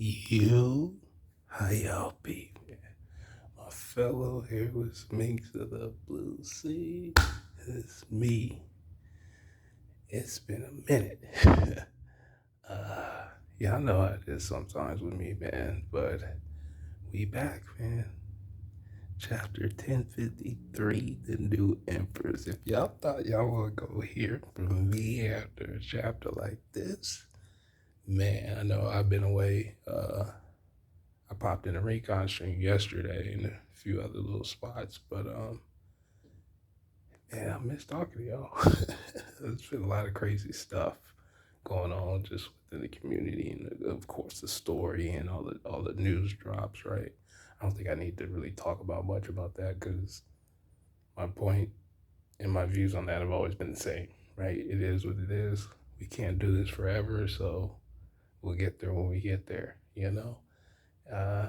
You, how y'all be, man? My fellow heroes minks of the blue sea. It's me. It's been a minute. uh, yeah, I know how it is sometimes with me, man, but we back, man. Chapter 1053, The New Emperors. If y'all thought y'all would go here from me after a chapter like this, man, I know I've been away. I popped in a recon stream yesterday and a few other little spots, but man, I miss talking to y'all. There's been a lot of crazy stuff going on just within the community, and of course the story and all the news drops. Right? I don't think I need to really talk about much about that because my point and my views on that have always been the same. Right? It is what it is. We can't do this forever, so we'll get there when we get there. Uh,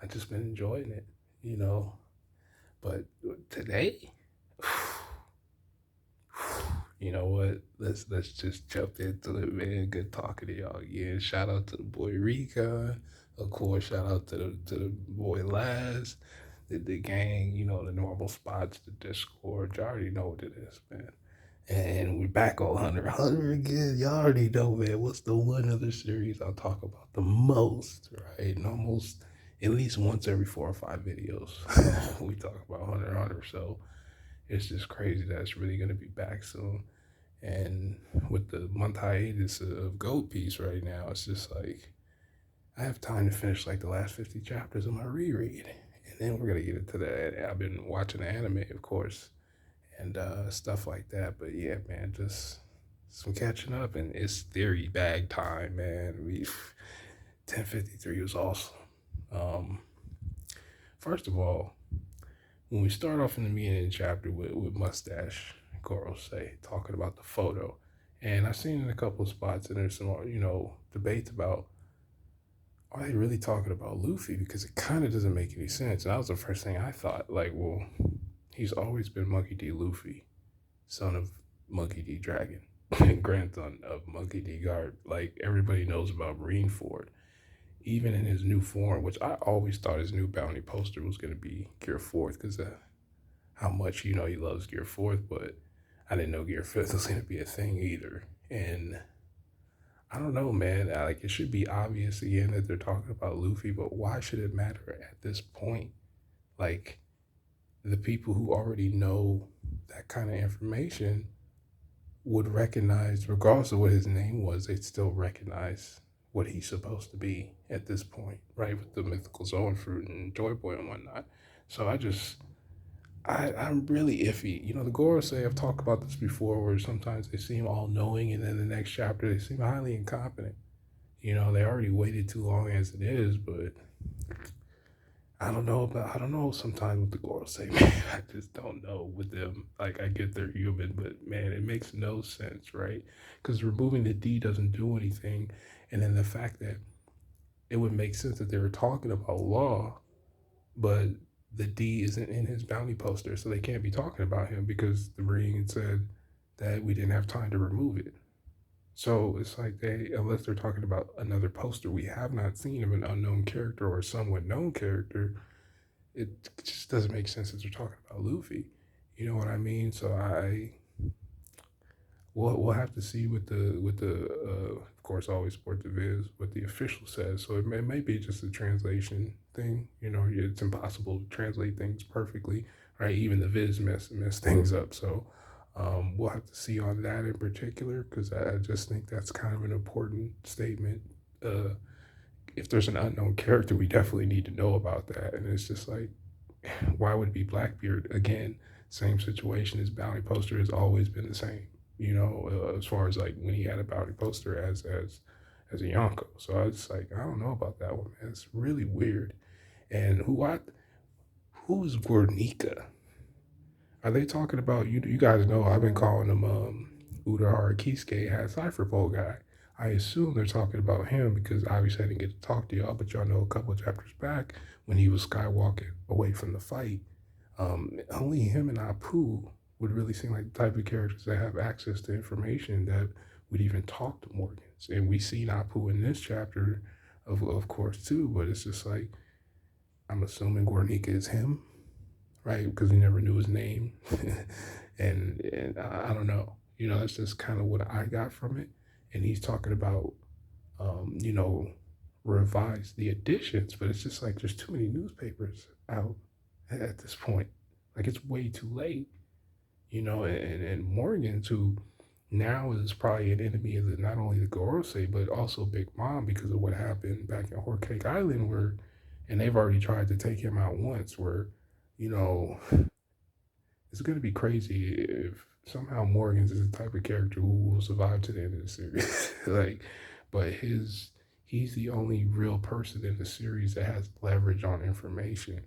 I just been enjoying it, you know. But today, you know what? Let's just jump into it, man. Good talking to y'all again. Shout out to the boy Recon. Of course, shout out to the boy Laz, the gang, the normal spots, the Discord. Y'all already know what it is, man. And we're back on Hunter again. Y'all already know, man. What's the one other series I'll talk about the most, right? And almost at least once every 4 or 5 videos, we talk about Hunter. So it's just crazy that it's really going to be back soon. And with the month hiatus of Gold Piece right now, it's just like I have time to finish like the last 50 chapters of my reread. And then we're going to get into that. I've been watching anime, of course, and stuff like that. But yeah, man, just some catching up, and it's theory bag time, man. 1053 was awesome. Um, First of all, when we start off in the beginning chapter with Mustache Gorosei talking about the photo, and I've seen in a couple of spots, and there's some debates about are they really talking about Luffy, because it kind of doesn't make any sense. And that was the first thing I thought, like, well, he's always been Monkey D. Luffy, son of Monkey D. Dragon, and grandson of Monkey D. Guard. Like, everybody knows about Marineford. Even in his new form, which I always thought his new bounty poster was going to be Gear 4th because how much, he loves Gear 4th, but I didn't know Gear 5th was going to be a thing either. And I don't know, man. Like, it should be obvious again that they're talking about Luffy, but why should it matter at this point? Like, the people who already know that kind of information would recognize, regardless of what his name was, they'd still recognize what he's supposed to be at this point, right? With the mythical zone fruit and Joy Boy and whatnot. So I'm really iffy. The Gorosei, I've talked about this before, where sometimes they seem all knowing, and then the next chapter they seem highly incompetent. They already waited too long as it is, but I don't know sometimes with the Gorosei, man. I just don't know with them. Like, I get they're human, but man, it makes no sense, right? Because removing the D doesn't do anything. And then the fact that it would make sense that they were talking about law, but the D isn't in his bounty poster, so they can't be talking about him because the ring said that we didn't have time to remove it. So it's like unless they're talking about another poster we have not seen of an unknown character or a somewhat known character, it just doesn't make sense that they're talking about Luffy. You know what I mean? So we'll have to see what the of course, always support the viz what the official says. So it may be just a translation thing. It's impossible to translate things perfectly, right? Even the viz mess things up. So we'll have to see on that in particular, because I just think that's kind of an important statement. If there's an unknown character, we definitely need to know about that. And it's just like, why would it be Blackbeard again? Same situation. His bounty poster has always been the same. As far as like when he had a bounty poster as a Yonko. So I was like, I don't know about that one, man. It's really weird. And who's Guernica? Are they talking about you? You guys know I've been calling him Udahara Kisuke had Cypher Pole guy. I assume they're talking about him because obviously I didn't get to talk to y'all, but y'all know a couple of chapters back when he was skywalking away from the fight, only him and Apu would really seem like the type of characters that have access to information that would even talk to Morgans. And we see Apu in this chapter of course, too. But it's just like, I'm assuming Guernica is him, right? Because he never knew his name. And I don't know. That's just kind of what I got from it. And he's talking about, you know, revise the editions, but it's just like there's too many newspapers out at this point. Like it's way too late, and Morgan's, who now is probably an enemy of not only the Gorosei but also Big Mom because of what happened back in Horcake Island, and they've already tried to take him out once. Where, you know, it's gonna be crazy if somehow Morgan's is the type of character who will survive to the end of the series. Like, but he's the only real person in the series that has leverage on information,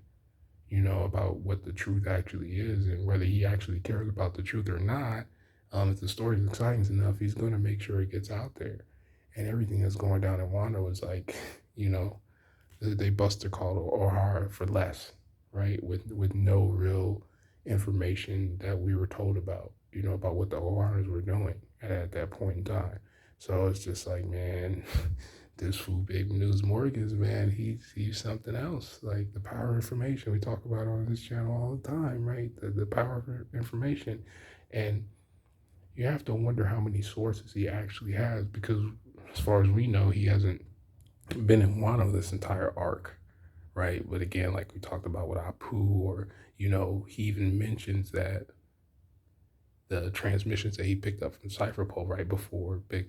about what the truth actually is and whether he actually cares about the truth or not. If the story is exciting enough, he's going to make sure it gets out there. And everything that's going down in Wano is like, you know, they buster called O'Hara for less, right? With no real information that we were told about, about what the O'Haras were doing at that point in time. So it's just like, man, this fool Big News Morgans, man, he's something else. Like the power of information we talk about on this channel all the time, right? The power of information. And you have to wonder how many sources he actually has, because as far as we know, he hasn't been in Wano this entire arc, right? But again, like we talked about with Apu, or, he even mentions that the transmissions that he picked up from Cypherpole right before they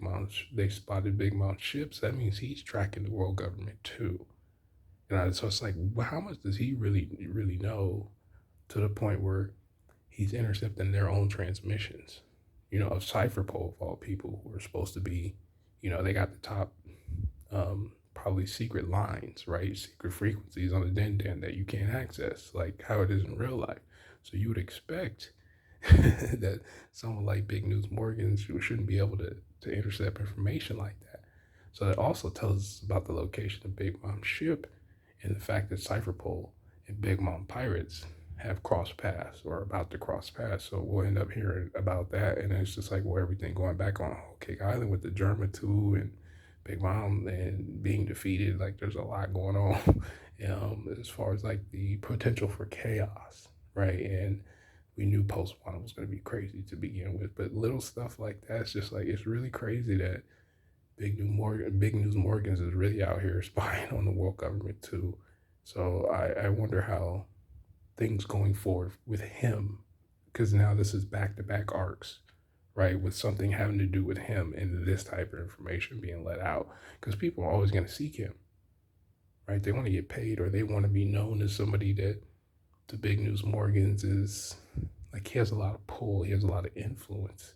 spotted Big Mount ships. That means he's tracking the world government too. So it's like, well, how much does he really know, to the point where he's intercepting their own transmissions, of Cypherpole of all people, who are supposed to be, they got the top, probably secret lines, right? Secret frequencies on the Den that you can't access, like how it is in real life. So you would expect that someone like Big News Morgan shouldn't be able to intercept information like that. So that also tells us about the location of Big Mom's ship, and the fact that Cypherpole and Big Mom pirates have crossed paths or are about to cross paths. So we'll end up hearing about that. And it's just like, well, everything going back on Cake Island with the Germa too, and Big Mom and being defeated. Like there's a lot going on as far as like the potential for chaos, right? And we knew Post One was going to be crazy to begin with, but little stuff like that, it's just like, it's really crazy that Big News Morgans is really out here spying on the world government too. So I wonder how things going forward with him, because now this is back-to-back arcs, right, with something having to do with him and this type of information being let out, because people are always going to seek him, right? They want to get paid, or they want to be known as somebody that the Big News Morgans is like. He has a lot of pull, he has a lot of influence,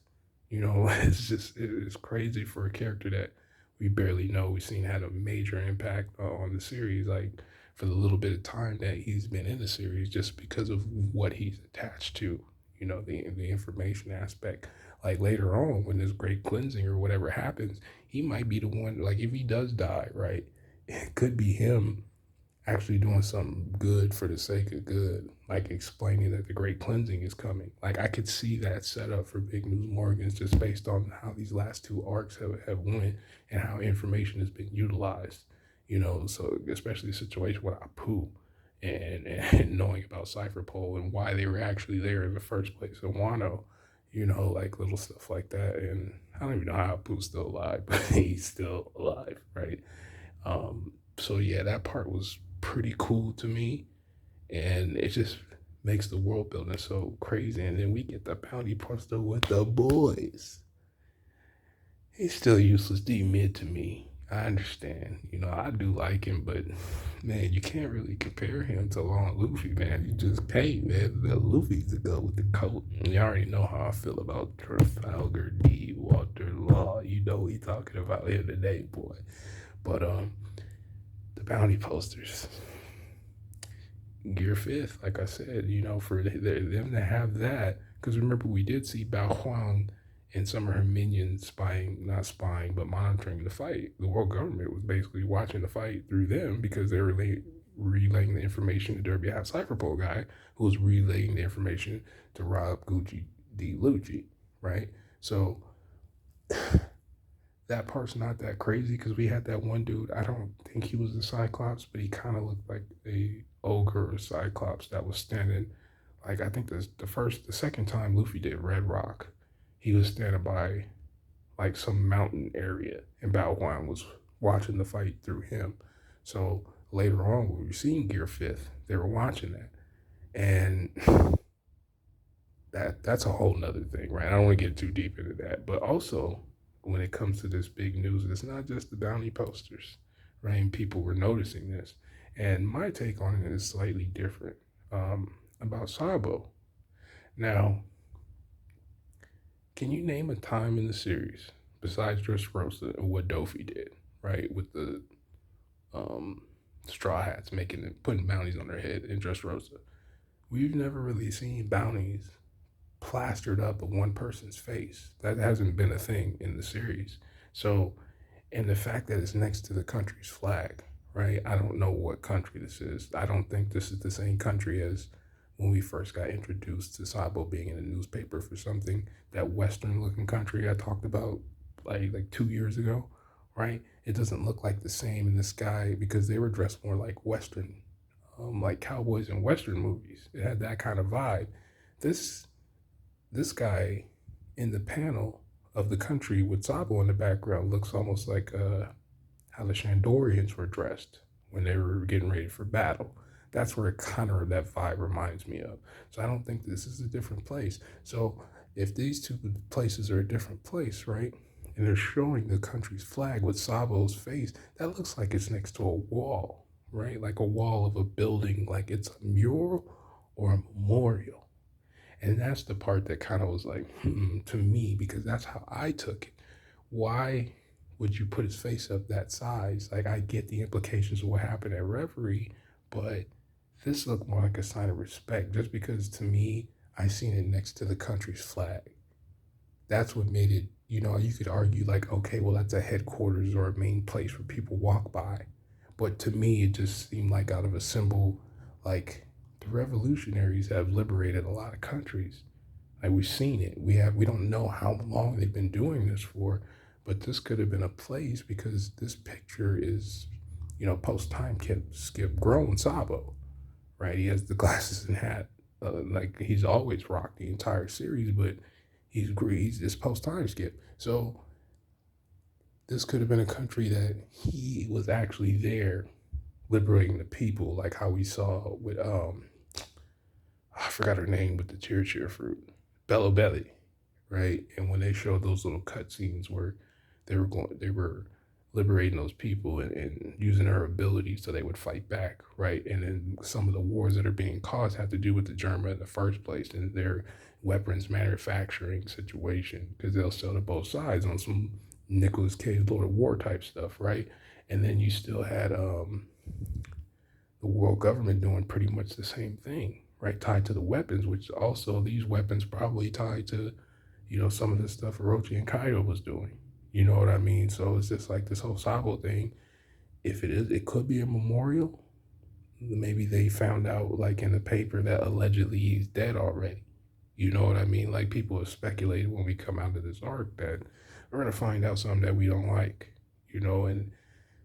it's crazy for a character that we barely know. We've seen had a major impact on the series, like for the little bit of time that he's been in the series, just because of what he's attached to, the information aspect. Like later on, when this great cleansing or whatever happens, he might be the one, like if he does die, right, it could be him actually doing something good for the sake of good, like explaining that the great cleansing is coming. Like I could see that set up for Big News Morgans, just based on how these last two arcs have went and how information has been utilized, so especially the situation with Apu, and knowing about Cypherpole and why they were actually there in the first place in Wano, like little stuff like that. And I don't even know how Apu's still alive, but he's still alive, right? So yeah, that part was pretty cool to me, and it just makes the world building so crazy. And then we get the bounty poster with the boys. He's still useless D mid to me. I understand, I do like him, but man, you can't really compare him to Long Luffy, man. You just can't, man. The Luffy's the go with the coat. And you already know how I feel about Trafalgar D. Walter Law. You know we talking about here today, boy. But the bounty posters, Gear 5th, like I said, for them to have that, because remember, we did see Bao Huang and some of her minions not spying, but monitoring the fight. The world government was basically watching the fight through them, because they were relaying the information to Derby Half Cypherpole guy, who was relaying the information to Rob Gucci D. Lucci, right? So that part's not that crazy because we had that one dude. I don't think he was the Cyclops, but he kind of looked like a ogre or Cyclops that was standing. Like I think the second time Luffy did Red Rock, he was standing by like some mountain area, and Bao Huan was watching the fight through him. So later on, when we were seeing Gear Fifth, they were watching that, and that's a whole nother thing, right? I don't want to get too deep into that, but also when it comes to this big news, it's not just the bounty posters, right? And people were noticing this, and my take on it is slightly different about Sabo. Now, can you name a time in the series besides Dressrosa and what Dofi did, right? With the um, straw hats, putting bounties on their head in Dressrosa. We've never really seen bounties plastered up of one person's face. That hasn't been a thing in the series. So, and the fact that it's next to the country's flag, right? I don't know what country this is. I don't think this is the same country as when we first got introduced to Sabo being in a newspaper for something, that Western looking country I talked about like 2 years ago, right? It doesn't look like the same in the sky because they were dressed more like Western, like cowboys in Western movies. It had that kind of vibe. This this guy in the panel of the country with Sabo in the background looks almost like how the Shandorians were dressed when they were getting ready for battle. That's where kind of that vibe reminds me of. So I don't think this is a different place. So if these two places are a different place, right? And they're showing the country's flag with Sabo's face, that looks like it's next to a wall, right? Like a wall of a building, like it's a mural or a memorial. And that's the part that kind of was like, to me, because that's how I took it. Why would you put his face up that size? Like, I get the implications of what happened at Reverie, but this looked more like a sign of respect just because to me, I seen it next to the country's flag. That's what made it, you could argue, like, okay, well, that's a headquarters or a main place where people walk by. But to me, it just seemed like out of a symbol, like, the revolutionaries have liberated a lot of countries. Like we've seen it. We don't know how long they've been doing this for, but this could have been a place because this picture is, post time skip grown Sabo, right? He has the glasses and hat, like he's always rocked the entire series, but he's this post time skip. So this could have been a country that he was actually there liberating the people, like how we saw with I forgot her name with the cheer fruit, Bello Belly, right? And when they showed those little cutscenes where they were liberating those people and using her abilities so they would fight back, right? And then some of the wars that are being caused have to do with the German in the first place and their weapons manufacturing situation because they'll sell to both sides on some Nicolas Cage Lord of War type stuff, right? And then you still had the world government doing pretty much the same thing, right? Tied to the weapons, which also these weapons probably tied to, some of the stuff Orochi and Kaido was doing. You know what I mean? So it's just like this whole Sabo thing. If it is, it could be a memorial. Maybe they found out, like in the paper, that allegedly he's dead already. You know what I mean? Like people have speculated when we come out of this arc that we're gonna find out something that we don't like, and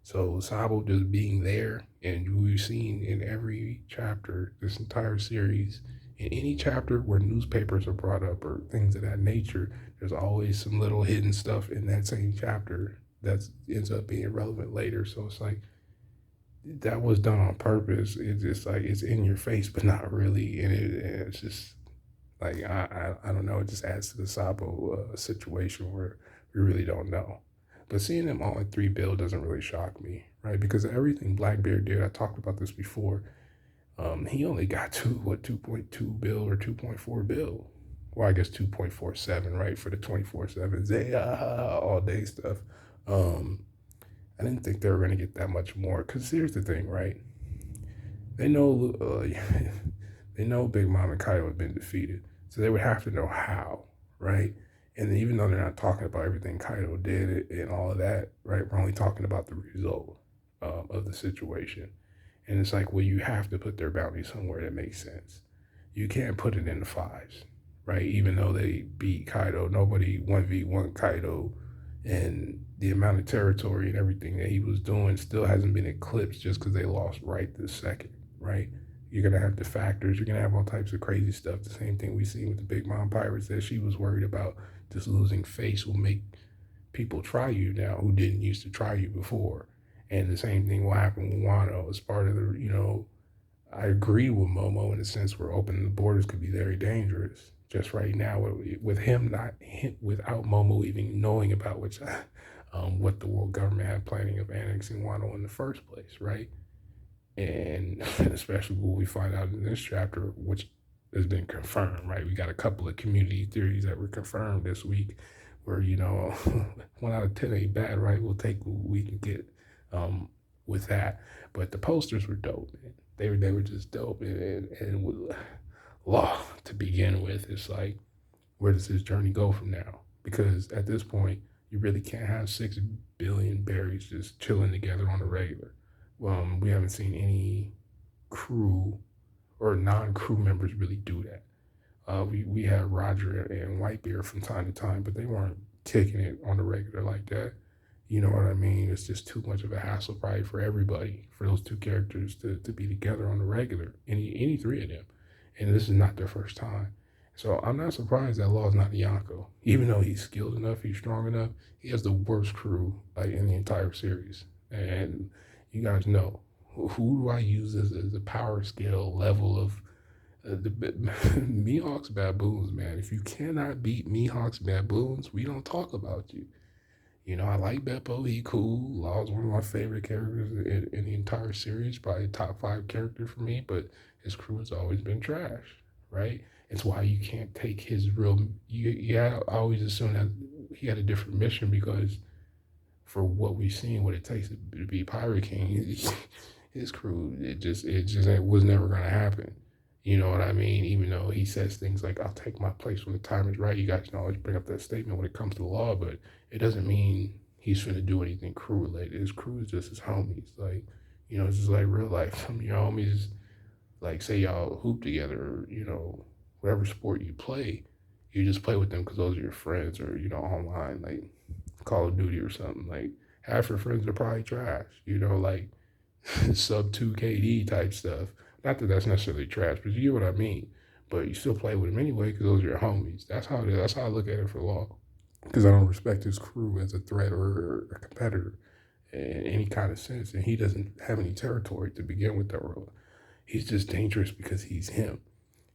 so Sabo just being there, and we've seen in every chapter, this entire series, in any chapter where newspapers are brought up or things of that nature, there's always some little hidden stuff in that same chapter that ends up being relevant later. So it's like that was done on purpose. It's just like it's in your face, but not really. And it's just like I don't know. It just adds to the Sabo situation where we really don't know. But seeing them all in 3 bill doesn't really shock me, right? Because everything Blackbeard did, I talked about this before. He only got 2.2 bill or 2.4 bill. Well, I guess 2.47, right, for the 24/7 all day stuff. I didn't think they were gonna get that much more. Cause here's the thing, right? They know they know Big Mom and Kaido have been defeated, so they would have to know how, right? And even though they're not talking about everything Kaido did and all of that, right? We're only talking about the result of the situation. And it's like, well, you have to put their bounty somewhere that makes sense. You can't put it in the fives, right? Even though they beat Kaido, nobody 1v1 Kaido, And the amount of territory and everything that he was doing still hasn't been eclipsed just because they lost right this second, right? You're gonna have the factors. You're gonna have all types of crazy stuff. The same thing we seen with the Big Mom Pirates, that she was worried about just losing face will make people try you now who didn't used to try you before. And the same thing will happen with Wano as part of the, I agree with Momo in the sense where opening the borders could be very dangerous. Just right now, with him not, without Momo even knowing about what the world government had planning of annexing Wano in the first place, right? And especially what we find out in this chapter, which has been confirmed, right? We got a couple of community theories that were confirmed this week, where 1 out of 10 ain't bad, right? We'll take what we can get with that. But the posters were dope, man. They were just dope, and with law to begin with, it's like, where does this journey go from now? Because at this point, you really can't have 6 billion berries just chilling together on a regular. We haven't seen any crew or non-crew members really do that. We had Roger and Whitebeard from time to time, but they weren't kicking it on the regular like that. You know what I mean? It's just too much of a hassle probably for everybody, for those two characters to be together on the regular, any three of them. And this is not their first time. So I'm not surprised that Law's not a Yonko. Even though he's skilled enough, he's strong enough, he has the worst crew like in the entire series. And you guys know, who do I use as a power scale level of the Mihawk's baboons, man? If you cannot beat Mihawk's baboons, we don't talk about you. I like Beppo. He cool. Law's one of my favorite characters in the entire series. Probably top 5 character for me. But his crew has always been trash, right? It's why you can't take his real. I always assume that he had a different mission because for what we've seen, what it takes to be Pirate King, his crew, it was never gonna happen. You know what I mean? Even though he says things like, "I'll take my place when the time is right." You guys can always bring up that statement when it comes to Law, but it doesn't mean he's finna do anything crew related. His crew is just his homies. Like, it's just like real life. Some of your homies, like, say y'all hoop together, or, whatever sport you play, you just play with them because those are your friends, or, online, like Call of Duty or something. Like, half your friends are probably trash, like sub 2 KD type stuff. Not that that's necessarily trash, but you get what I mean. But you still play with them anyway because those are your homies. That's how it is. That's how I look at it for Law. Because I don't respect his crew as a threat or a competitor in any kind of sense. And he doesn't have any territory to begin with that world. He's just dangerous because he's him,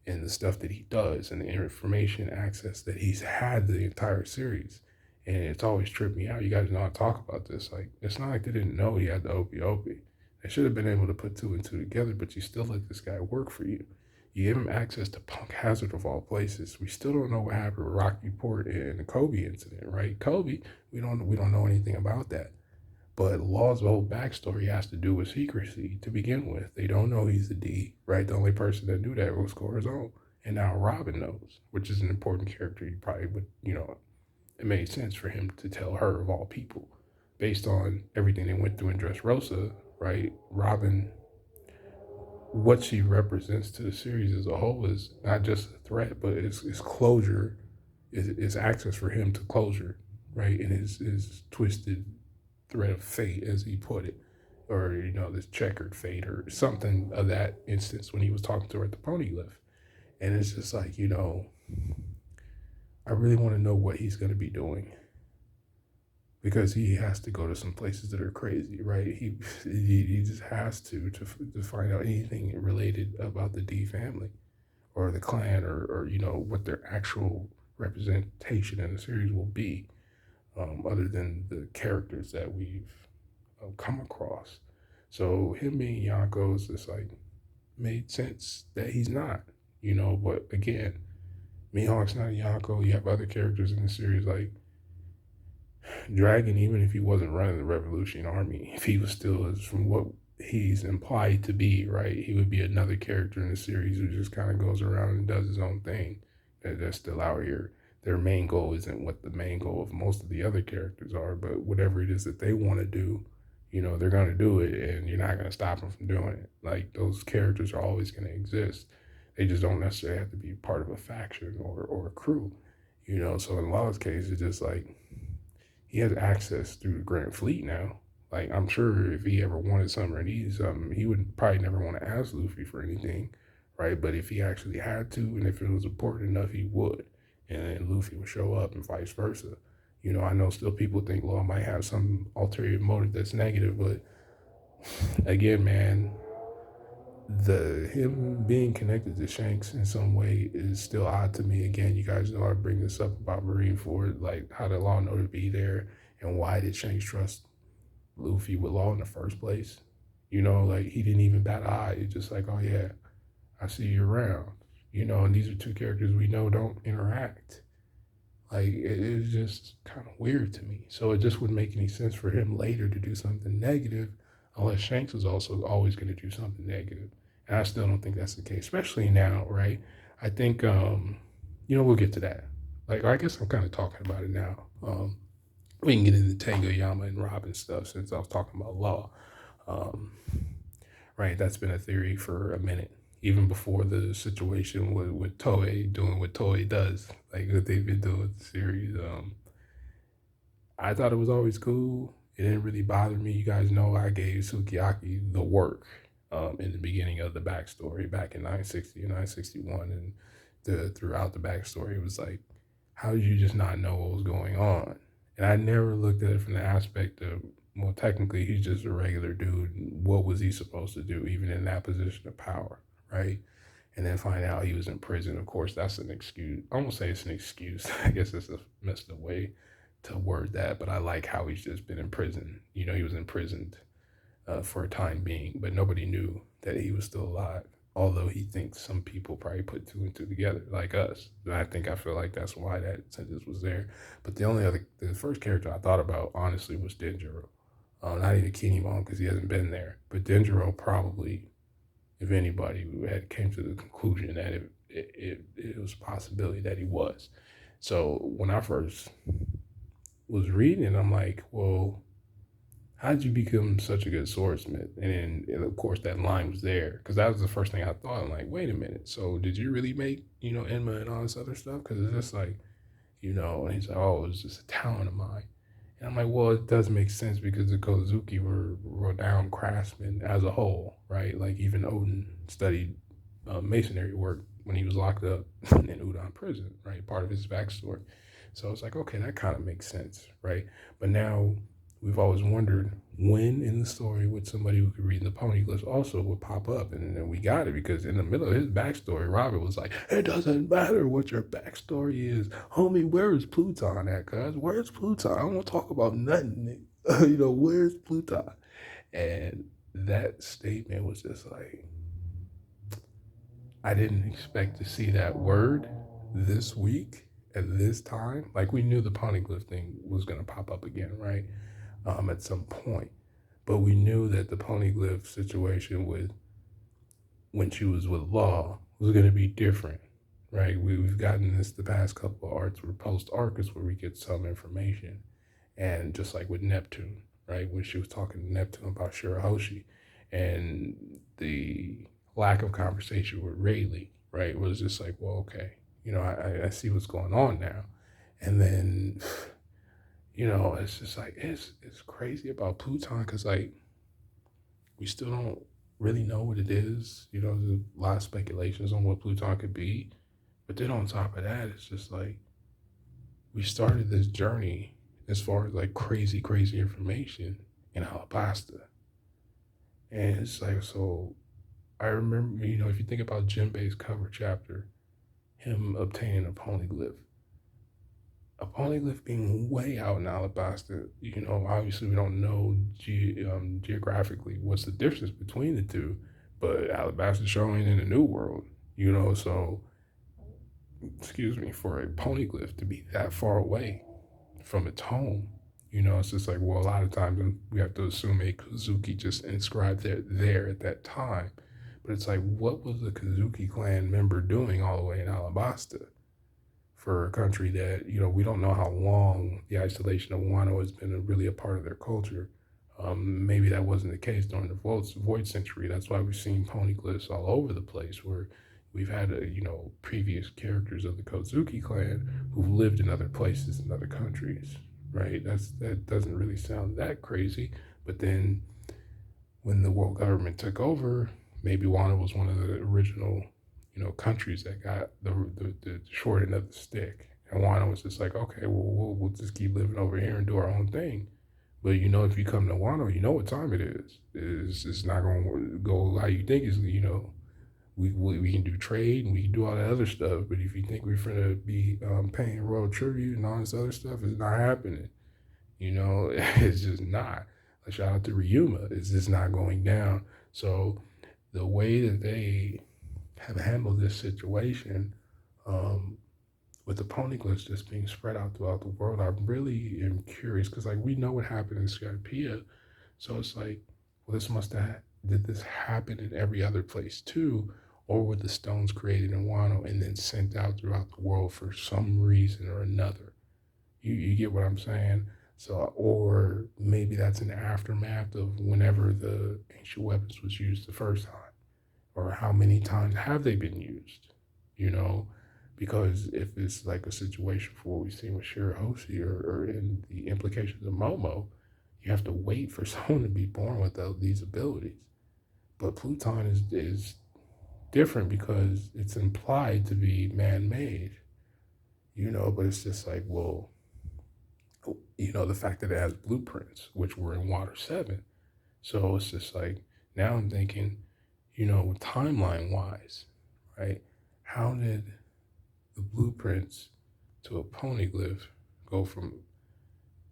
and the stuff that he does and the information access that he's had the entire series. And it's always tripped me out. You guys know I talk about this. Like, it's not like they didn't know he had the Opie. They should have been able to put 2 and 2 together, but you still let this guy work for you. You give him access to Punk Hazard of all places. We still don't know what happened with Rocky Port and the Kobe incident, right? Kobe, we don't know anything about that. But Law's whole backstory has to do with secrecy to begin with. They don't know he's a D, right? The only person that knew that was Corazon. And now Robin knows, which is an important character. You probably would, it made sense for him to tell her of all people. Based on everything they went through in Dressrosa, right? Robin, what she represents to the series as a whole is not just a threat, but it's closure, is access for him to closure, right? And his twisted thread of fate, as he put it, or this checkered fate, or something of that instance when he was talking to her at the pony lift. And it's just like, I really want to know what he's going to be doing, because he has to go to some places that are crazy, right? He just has to find out anything related about the D family or the clan, or what their actual representation in the series will be, other than the characters that we've come across. So him being Yonko's just like made sense that he's not, but again, Mihawk's not a Yonko. You have other characters in the series like Dragon. Even if he wasn't running the Revolution Army, if he was still, as from what he's implied to be, right, he would be another character in the series who just kind of goes around and does his own thing. That's still out here. Their main goal isn't what the main goal of most of the other characters are, but whatever it is that they want to do, they're going to do it, and you're not going to stop them from doing it. Like, those characters are always going to exist. They just don't necessarily have to be part of a faction or a crew, So in Law's case, it's just like, he has access through the Grand Fleet now. Like, I'm sure if he ever wanted something or needed something, he would probably never want to ask Luffy for anything, right? But if he actually had to, and if it was important enough, he would. And then Luffy would show up and vice versa. I know still people think Law might have some ulterior motive that's negative, but again, man, the him being connected to Shanks in some way is still odd to me. Again, you guys know I bring this up about Marineford, like how did Law know to be there, and why did Shanks trust Luffy with Law in the first place? Like he didn't even bat an eye. It's just like, oh yeah, I see you around. And these are two characters we know don't interact. Like it was just kind of weird to me. So it just wouldn't make any sense for him later to do something negative, unless Shanks was also always going to do something negative. And I still don't think that's the case, especially now, right? I think, we'll get to that. Like I guess I'm kind of talking about it now. We can get into Tango Yama and Robin stuff since I was talking about Law. Um, right, that's been a theory for a minute, even before the situation with Toei doing what Toei does, like what they've been doing with the series. I thought it was always cool. It didn't really bother me. You guys know I gave Sukiyaki the work in the beginning of the backstory back in 960 and 961, and throughout the backstory, it was like, how did you just not know what was going on? And I never looked at it from the aspect of, well, technically he's just a regular dude. What was he supposed to do, even in that position of power, right? And then find out he was in prison. Of course, that's an excuse. I won't say it's an excuse. I guess it's a messed up way to word that, but I like how he's just been in prison. He was imprisoned for a time being, but nobody knew that he was still alive. Although he thinks some people probably put two and two together, like us. And I feel like that's why that sentence was there. But the first character I thought about, honestly, was Denjiro. Not even Kinemon, because he hasn't been there. But Denjiro probably, if anybody, had came to the conclusion that it was a possibility that he was. So when I first was reading it, I'm like, well, how'd you become such a good swordsmith? And of course, that line was there because that was the first thing I thought. I'm like, wait a minute. So did you really make, Enma and all this other stuff? Because it's just like, and he's like, oh, it's just a talent of mine. And I'm like, well, it does make sense because the Kozuki were renowned craftsmen as a whole, right? Like even Odin studied masonry work when he was locked up in Udon prison, right? Part of his backstory. So it's like, okay, that kind of makes sense, right? But now we've always wondered when in the story would somebody who could read the poneglyphs also would pop up. And then we got it because in the middle of his backstory, Robert was like, it doesn't matter what your backstory is. Homie, where is Pluton at, cuz? Where's Pluton? I don't want to talk about nothing. Where's Pluton? And that statement was just like, I didn't expect to see that word this week at this time. Like we knew the poneglyph thing was going to pop up again, right? At some point. But we knew that the poneglyph situation with when she was with Law was going to be different, right? We've gotten this the past couple of arcs where post Arcus where we get some information. And just like with Neptune, right? When she was talking to Neptune about Shirahoshi and the lack of conversation with Rayleigh, right? Was just like, well, okay, I see what's going on now. And then it's just like, it's crazy about Pluton because, like, we still don't really know what it is. There's a lot of speculations on what Pluton could be. But then on top of that, it's just like, we started this journey as far as, like, crazy, crazy information in Alabasta. And it's like, so I remember, if you think about Jinbei's cover chapter, him obtaining a poneglyph being way out in Alabasta, obviously we don't know geographically what's the difference between the two, but Alabasta showing in the New World, so, excuse me, for a poneglyph to be that far away from its home, it's just like, well, a lot of times we have to assume a Kozuki just inscribed there at that time, but it's like, what was the Kozuki clan member doing all the way in Alabasta? For a country that, we don't know how long the isolation of Wano has been really a part of their culture. Maybe that wasn't the case during the Void Century. That's why we've seen poneglyphs all over the place where we've had, previous characters of the Kozuki clan who've lived in other places in other countries, right? That doesn't really sound that crazy. But then when the world government took over, maybe Wano was one of the original, countries that got the short end of the stick. And Wano was just like, okay, well, we'll just keep living over here and do our own thing. But if you come to Wano, you know what time it is. It's not going to go how you think it's, we can do trade and we can do all that other stuff. But if you think we're going to be paying royal tribute and all this other stuff, it's not happening. It's just not. A shout out to Ryuma. It's just not going down. So the way that they have handled this situation, with the poneglyphs just being spread out throughout the world, I really am curious because like we know what happened in Skypiea. So it's like, well, did this happen in every other place too? Or were the stones created in Wano and then sent out throughout the world for some reason or another? You get what I'm saying? So, or maybe that's an aftermath of whenever the ancient weapons was used the first time, or how many times have they been used? You know, because if it's like a situation for what we've seen with Shirahoshi or in the implications of Momo, you have to wait for someone to be born with these abilities. But Pluton is different because it's implied to be man-made, but it's just like, well, the fact that it has blueprints, which were in Water 7. So it's just like, now I'm thinking, timeline wise, right? How did the blueprints to a poneglyph go from,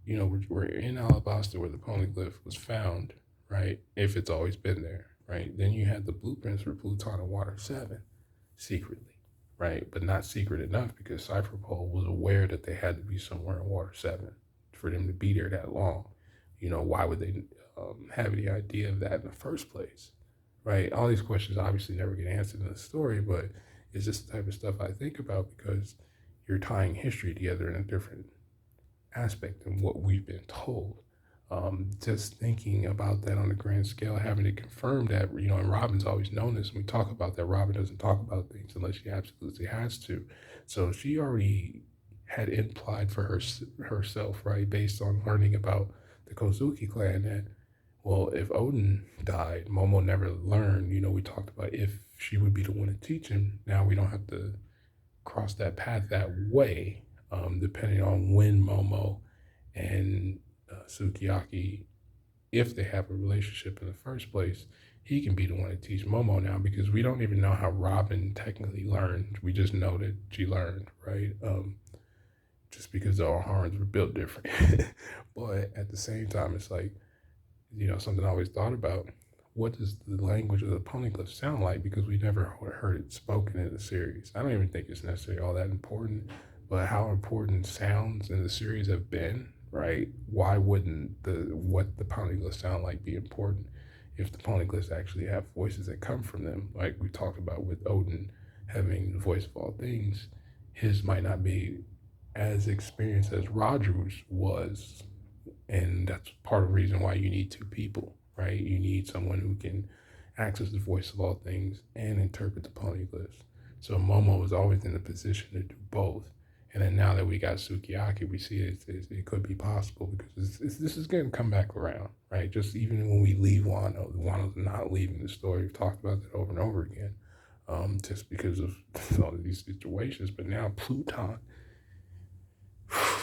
we're in Alabasta where the poneglyph was found, right? If it's always been there, right? Then you had the blueprints for Pluton and Water 7 secretly, right? But not secret enough because Cypherpole was aware that they had to be somewhere in Water 7 for them to be there that long. Why would they have any idea of that in the first place, right? All these questions obviously never get answered in the story, but it's just the type of stuff I think about because you're tying history together in a different aspect than what we've been told. Just thinking about that on a grand scale, having to confirm that, and Robin's always known this, and we talk about that. Robin doesn't talk about things unless she absolutely has to. So she already had implied for herself, right, based on learning about the Kozuki clan, that, well, if Odin died, Momo never learned. We talked about if she would be the one to teach him. Now we don't have to cross that path that way, depending on when Momo and Sukiyaki, if they have a relationship in the first place, he can be the one to teach Momo now because we don't even know how Robin technically learned. We just know that she learned, right? Just because our horns were built different. But at the same time, it's like, something I always thought about. What does the language of the poneglyph sound like? Because we never heard it spoken in the series. I don't even think it's necessarily all that important, but how important sounds in the series have been, right? Why wouldn't what the poneglyphs sound like be important if the poneglyphs actually have voices that come from them? Like we talked about with Odin having the voice of all things, his might not be as experienced as Roger's was. And that's part of the reason why you need two people, right? You need someone who can access the voice of all things and interpret the poneglyphs. So Momo was always in a position to do both. And then now that we got Sukiyaki, we see it could be possible because this is going to come back around, right? Just even when we leave Wano's not leaving the story. We've talked about that over and over again, just because of all of these situations. But now Pluton,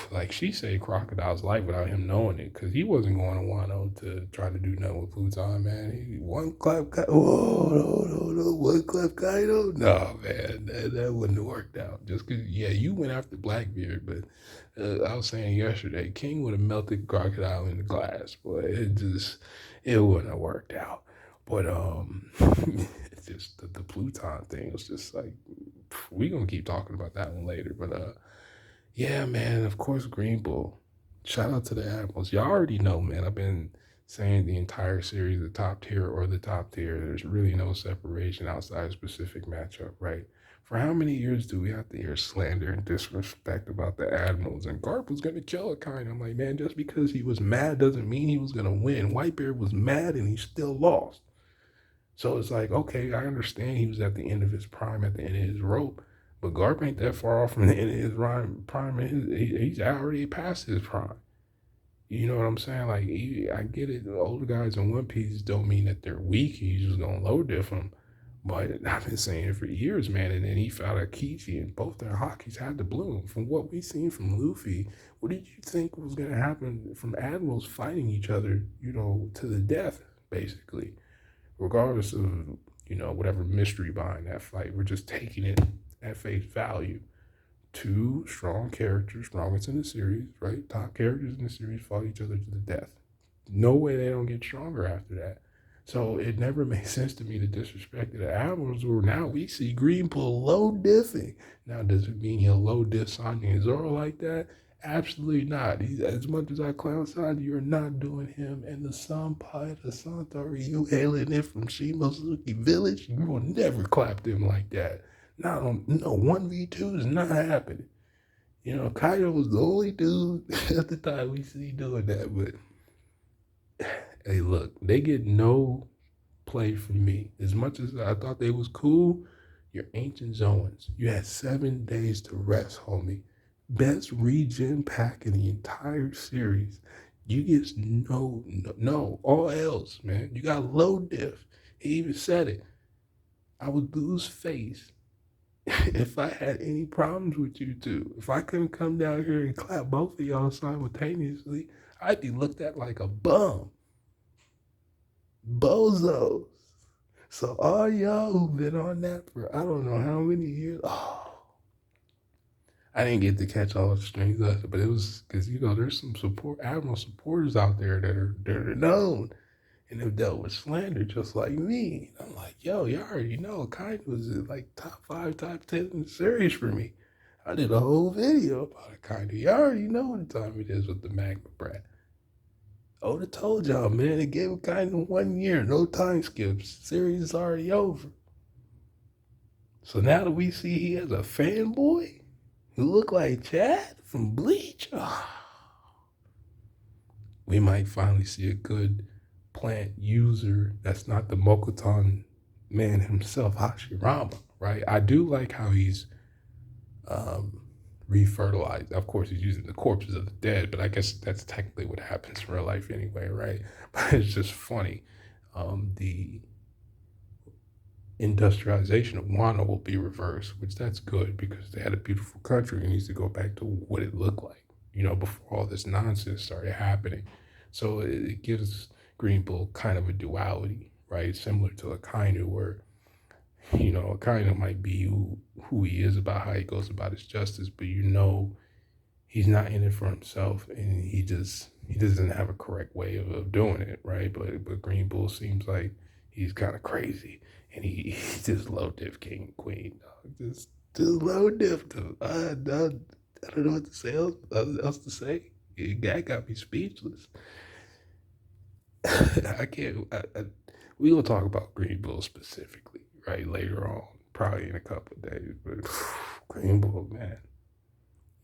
like she saved Crocodile's life without him knowing it, because he wasn't going to Wano to try to do nothing with Pluton, man. One clap guy, no, one clap guy, no, man, that wouldn't have worked out. Just because, yeah, you went after Blackbeard, but I was saying yesterday, King would have melted Crocodile in the glass, but it wouldn't have worked out. But it's just the Pluton thing was just like, we're gonna keep talking about that one later, but yeah, man, of course, Green Bull. Shout out to the Admirals. Y'all already know, man. I've been saying the entire series, the top tier or the top tier. There's really no separation outside a specific matchup, right? For how many years do we have to hear slander and disrespect about the Admirals? And Garp was going to kill a kind. I'm like, man, just because he was mad doesn't mean he was going to win. Whitebeard was mad and he still lost. So it's like, okay, I understand he was at the end of his prime, at the end of his rope. But Garp ain't that far off from the end of his prime. He's already past his prime. You know what I'm saying? Like, I get it. The older guys in One Piece don't mean that they're weak. He's just gonna low diff them. But I've been saying it for years, man. And then he found out Kichi, and both their hockeys had to bloom. From what we seen from Luffy, what did you think was gonna happen from admirals fighting each other? You know, to the death, basically, regardless of whatever mystery behind that fight. We're just taking it at face value. Two strong characters, strongest in the series, right? Top characters in the series fought each other to the death. No way they don't get stronger after that. So it never made sense to me to disrespect the Admirals, where now we see Greenpool low diffing. Now, does it mean he'll low diff Sanji and Zoro like that? Absolutely not. As much as I clown Sanji, you're not doing him. And the Senpai, the Santori, you hailing it from Shimosuke Village, you will never clap them like that. Not on, no, 1v2 is not happening. You know, Kaido was the only dude at the time we see doing that, but hey, look, they get no play from me. As much as I thought they was cool, you're ancient Zoans. You had 7 days to rest, homie. Best regen pack in the entire series. You get no, all else, man. You got low diff. He even said it. I would lose face if I had any problems with you two. If I couldn't come down here and clap both of y'all simultaneously, I'd be looked at like a bum. Bozos. So all y'all who've been on that for I don't know how many years, I didn't get to catch all the strings of it, but it was because there's some Admiral supporters out there that are known and have dealt with slander just like me. And I'm like, yo, you already know, kind was like top 5, top 10 in the series for me. I did a whole video about it, kind of. You already know what time it is with the Magma Brat. Oda told y'all, man, it gave it kind of 1 year, no time skips. Series is already over. So now that we see he has a fanboy who look like Chad from Bleach, we might finally see a good plant user that's not the Mokuton man himself, Hashirama, right? I do like how he's refertilized. Of course, he's using the corpses of the dead, but I guess that's technically what happens in real life anyway, right? But it's just funny. The industrialization of Wano will be reversed, which that's good because they had a beautiful country. It needs to go back to what it looked like, before all this nonsense started happening. So it gives Green Bull kind of a duality, right? Similar to Akainu, where Akainu might be who he is, about how he goes about his justice, but he's not in it for himself, and he doesn't have a correct way of doing it, right? But Green Bull seems like he's kind of crazy, and he's just low diff king and queen, dog. Just low diff. I don't know what to say else to say. That got me speechless. I can't. We gonna talk about Green Bull specifically, right, later on, probably in a couple of days. But Green Bull, man,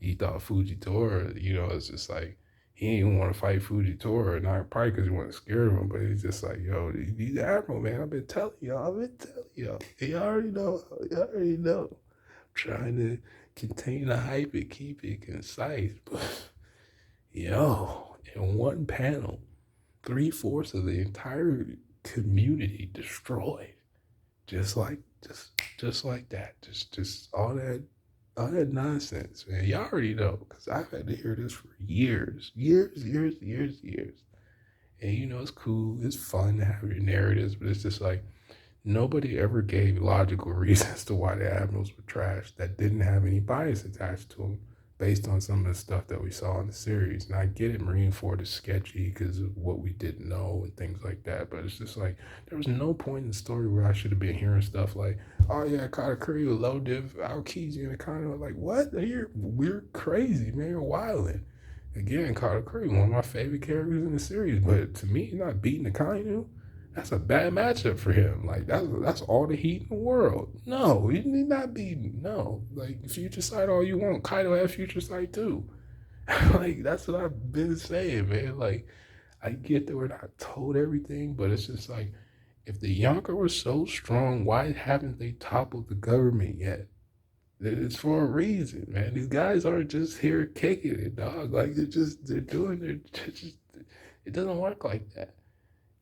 he thought Fujitora, it's just like he didn't even want to fight Fujitora, not probably because he wasn't scared of him, but he's just like, yo, he's Admiral, man. I've been telling y'all. You already know. I'm trying to contain the hype and keep it concise, but in one panel, 3/4 of the entire community destroyed, just like that, just all that nonsense, man. Y'all already know, because I've had to hear this for years. And it's cool, it's fun to have your narratives, but it's just like nobody ever gave logical reasons to why the Admirals were trash that didn't have any bias attached to them, based on some of the stuff that we saw in the series. And I get it, Marineford is sketchy because of what we didn't know and things like that, but it's just like, there was no point in the story where I should have been hearing stuff like, oh yeah, Katakuri with low div, Aokiji, and kind of like, what? We're crazy, man, you're wilding. Again, Katakuri, one of my favorite characters in the series, but to me, not beating Akainu, that's a bad matchup for him. Like, that's all the heat in the world. No, he need not be. No, like, future sight all you want. Kaido have future sight too. Like, that's what I've been saying, man. Like, I get that we're not told everything, but it's just like, if the Yonker was so strong, why haven't they toppled the government yet? It's for a reason, man. These guys aren't just here kicking it, dog. Like they're doing it doesn't work like that.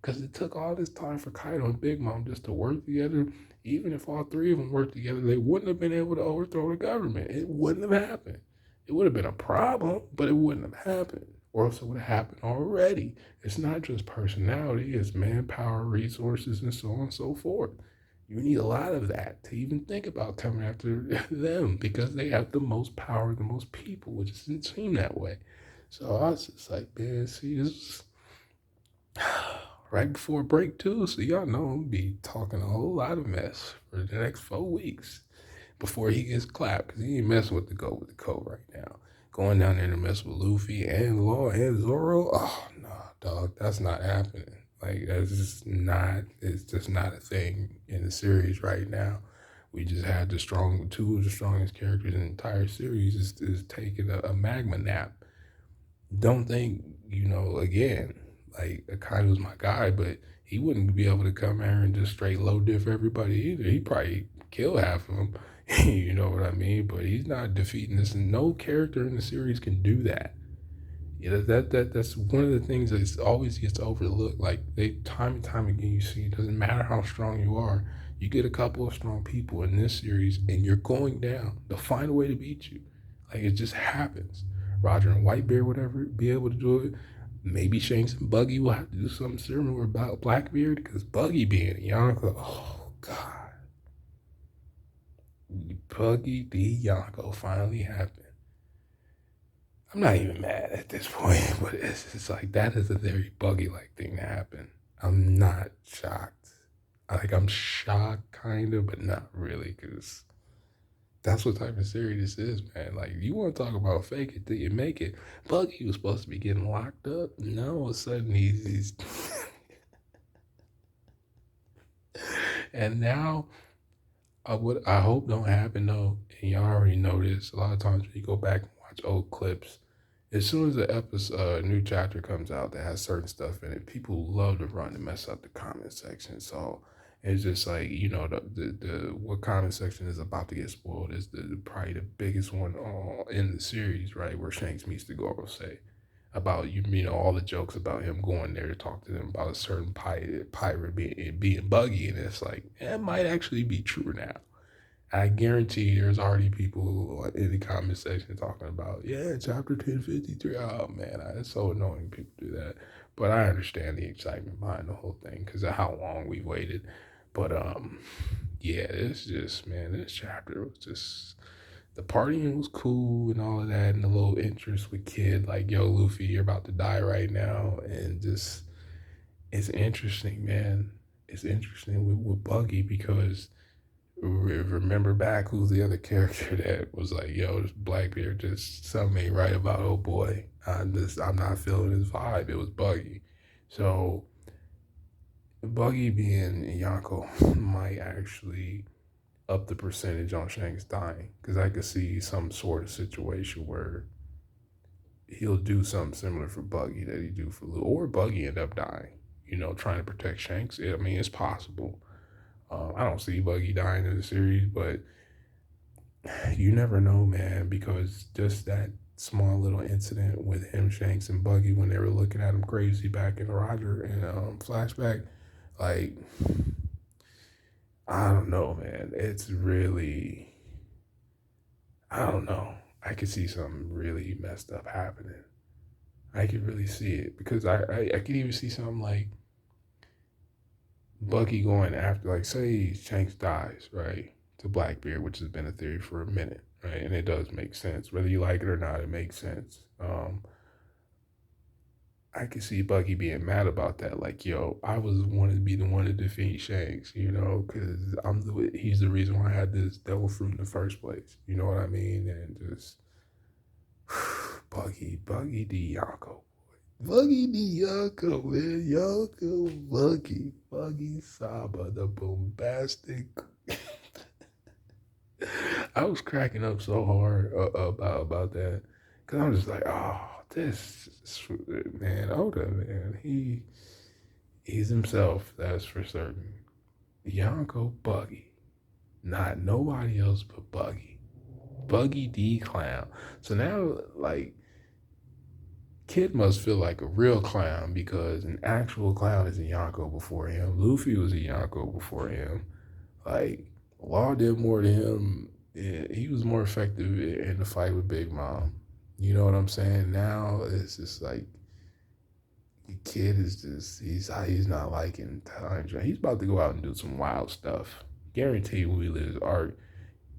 Because it took all this time for Kaido and Big Mom just to work together. Even if all three of them worked together, they wouldn't have been able to overthrow the government. It wouldn't have happened. It would have been a problem, but it wouldn't have happened. Or else it would have happened already. It's not just personality, it's manpower, resources, and so on and so forth. You need a lot of that to even think about coming after them because they have the most power, the most people, which doesn't seem that way. So I was just like, man, see, this right before break too, so y'all know I'm be talking a whole lot of mess for the next 4 weeks before he gets clapped because he ain't messing with the GOAT with the code right now. Going down there to mess with Luffy and Law and Zoro, oh no, dog, that's not happening. Like that's just not. It's just not a thing in the series right now. We just had two of the strongest characters in the entire series is taking a magma nap. Don't think, again, like Akaido's my guy, but he wouldn't be able to come here and just straight low diff everybody either. He'd probably kill half of them. You know what I mean? But he's not defeating this. And no character in the series can do that. That's one of the things that always gets overlooked. Like they time and time again, you see, it doesn't matter how strong you are. You get a couple of strong people in this series, and you're going down. They'll find a way to beat you. Like it just happens. Roger and Whitebeard would ever be able to do it. Maybe Shanks and Buggy will have to do something similar about Blackbeard because Buggy being a Yonko, oh god, Buggy the Yonko finally happened. I'm not even mad at this point, but it's like that is a very Buggy like thing to happen. I'm not shocked. I'm shocked kind of, but not really because that's what type of series this is, man. Like, you want to talk about fake it till you make it. Buggy was supposed to be getting locked up. Now all of a sudden he's and now I hope don't happen though. And y'all already know this. A lot of times when you go back and watch old clips, as soon as the episode new chapter comes out that has certain stuff in it, people love to run and mess up the comment section. So it's just like the what comment section is about to get spoiled is probably the biggest one in the series, right? Where Shanks meets the Gorosei about all the jokes about him going there to talk to them about a certain pirate being Buggy, and it's like that might actually be true now. I guarantee there's already people in the comment section talking about, yeah, chapter 1053. Oh man, it's so annoying people do that. But I understand the excitement behind the whole thing because of how long we waited. But yeah, it's just, man, this chapter was just, the partying was cool and all of that, and the little interest with Kid, like, yo, Luffy, you're about to die right now, and just, it's interesting, man. It's interesting with Buggy because remember back who's the other character that was like, yo, this Blackbeard just something ain't right about old boy. I'm not feeling his vibe. It was Buggy. So Buggy being Yonko might actually up the percentage on Shanks dying. Because I could see some sort of situation where he'll do something similar for Buggy that he do for Lou. Or Buggy end up dying, trying to protect Shanks. I mean, it's possible. I don't see Buggy dying in the series, but you never know, man, because just that small little incident with him, Shanks, and Buggy when they were looking at him crazy back in Roger and flashback, like, I don't know, man. It's really, I don't know. I could see something really messed up happening. I could really see it because I could even see something like Buggy going after, like, say Shanks dies, right, to Blackbeard, which has been a theory for a minute, right, and it does make sense. Whether you like it or not, it makes sense. I could see Buggy being mad about that, like, yo, I was wanted to be the one to defeat Shanks, because he's the reason why I had this devil fruit in the first place. You know what I mean? And just Buggy the Yonko. Buggy the Yonko, man. Yonko, Buggy Saba, the bombastic. I was cracking up so hard about that because I'm just like, oh, this man, Oda, man, he's himself. That's for certain. Yonko Buggy, not nobody else but Buggy. Buggy D clown. So now, like, Kid must feel like a real clown because an actual clown is a Yonko before him. Luffy was a Yonko before him. Like, Law did more to him. He was more effective in the fight with Big Mom. You know what I'm saying? Now it's just like the Kid is just he's not liking times. He's about to go out and do some wild stuff. Guarantee when we leave this arc,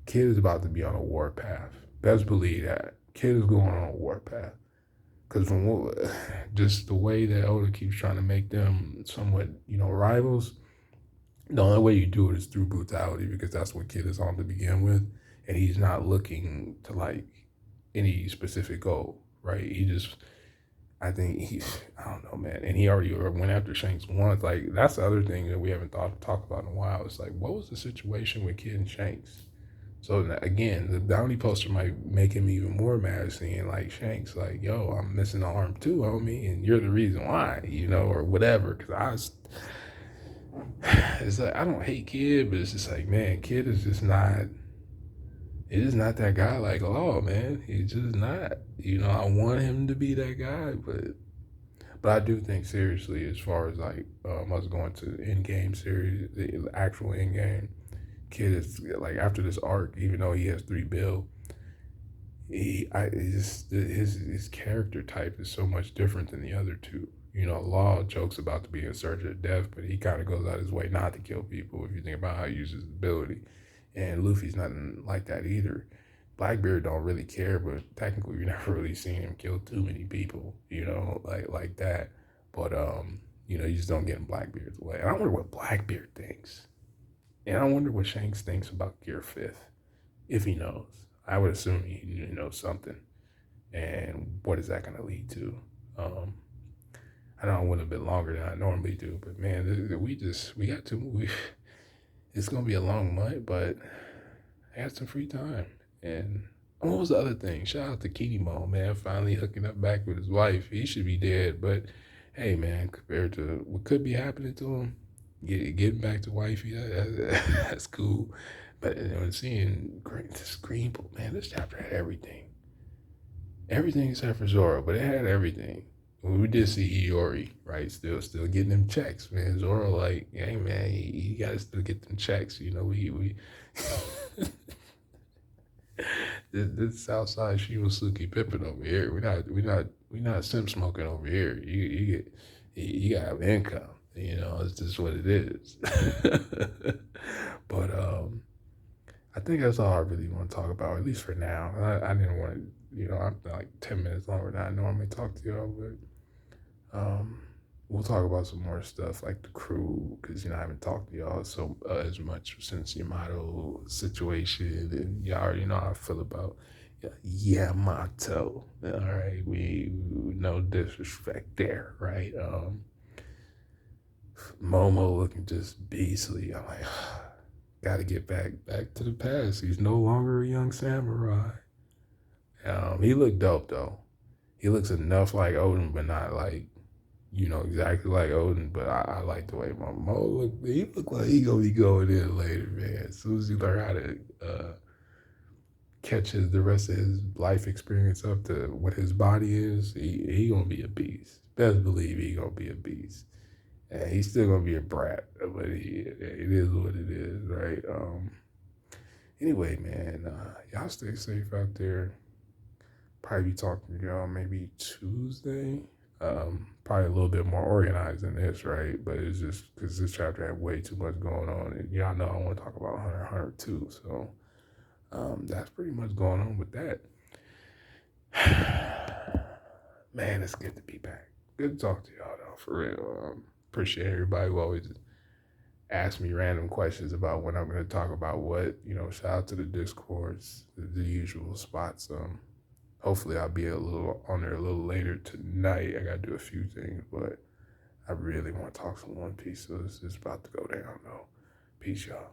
Kid is about to be on a warpath. Best believe that. Kid is going on a warpath. Because from just the way that Oda keeps trying to make them somewhat, rivals, the only way you do it is through brutality because that's what Kid is on to begin with. And he's not looking to like any specific goal, right? I think I don't know, man. And he already went after Shanks once. Like, that's the other thing that we haven't talked about in a while. It's like, what was the situation with Kid and Shanks? So again, the bounty poster might make him even more mad, seeing like Shanks, like, yo, I'm missing an arm too, homie, and you're the reason why, or whatever. It's like, I don't hate Kid, but it's just like, man, Kid is just not, it is not that guy like Law, man. He's just not. I want him to be that guy, but I do think seriously, as far as like us going to in game series, the actual in game. Kid is like after this arc, even though he has 3 bill, his character type is so much different than the other two. Law jokes about to be in search of death, but he kind of goes out his way not to kill people. If you think about how he uses his ability, and Luffy's nothing like that either. Blackbeard don't really care, but technically we never really seen him kill too many people. Like that. But you just don't get in Blackbeard's way. And I wonder what Blackbeard thinks. And I wonder what Shanks thinks about Gear 5th, if he knows. I would assume he knows something. And what is that going to lead to? I know I went a bit longer than I normally do, but man, we got to, it's going to be a long month, but I had some free time. And what was the other thing? Shout out to Kinemo, man, finally hooking up back with his wife. He should be dead, but hey, man, compared to what could be happening to him, getting back to wifey, that's cool. But seeing this Green Book, man, this chapter had everything. Everything except for Zoro, but it had everything. We did see Iori, right? Still getting them checks, man. Zoro, like, hey, man, you gotta still get them checks. We this Southside Shimosuke Pippin over here. We're not simp smoking over here. You gotta have income. It's just what it is. But I think that's all I really want to talk about, at least for now. I didn't want to, I'm like 10 minutes longer than I normally talk to y'all, but we'll talk about some more stuff like the crew, because I haven't talked to y'all so as much since Yamato situation, and y'all already know how I feel about Yamato. All right, we no disrespect there, right? Momo looking just beastly. I'm like, gotta get back to the past. He's no longer a young samurai. He looked dope though. He looks enough like Odin, but not like, exactly like Odin. But I like the way Momo look. He look like he gonna be going in later, man. As soon as he learn how to catch the rest of his life experience up to what his body is, he gonna be a beast. Best believe he gonna be a beast. And he's still gonna be a brat, but it is what it is, right? Anyway, man, y'all stay safe out there. Probably be talking to y'all maybe Tuesday. Probably a little bit more organized than this, right? But it's just because this chapter had way too much going on, and y'all know I want to talk about Hunter x Hunter too. So that's pretty much going on with that. Man, it's good to be back. Good to talk to y'all though, for real. Appreciate everybody who always ask me random questions about when I'm going to talk about what. Shout out to the Discords, the usual spots. Hopefully I'll be on there a little later tonight. I got to do a few things, but I really want to talk some One Piece, so it's about to go down though. Peace, y'all.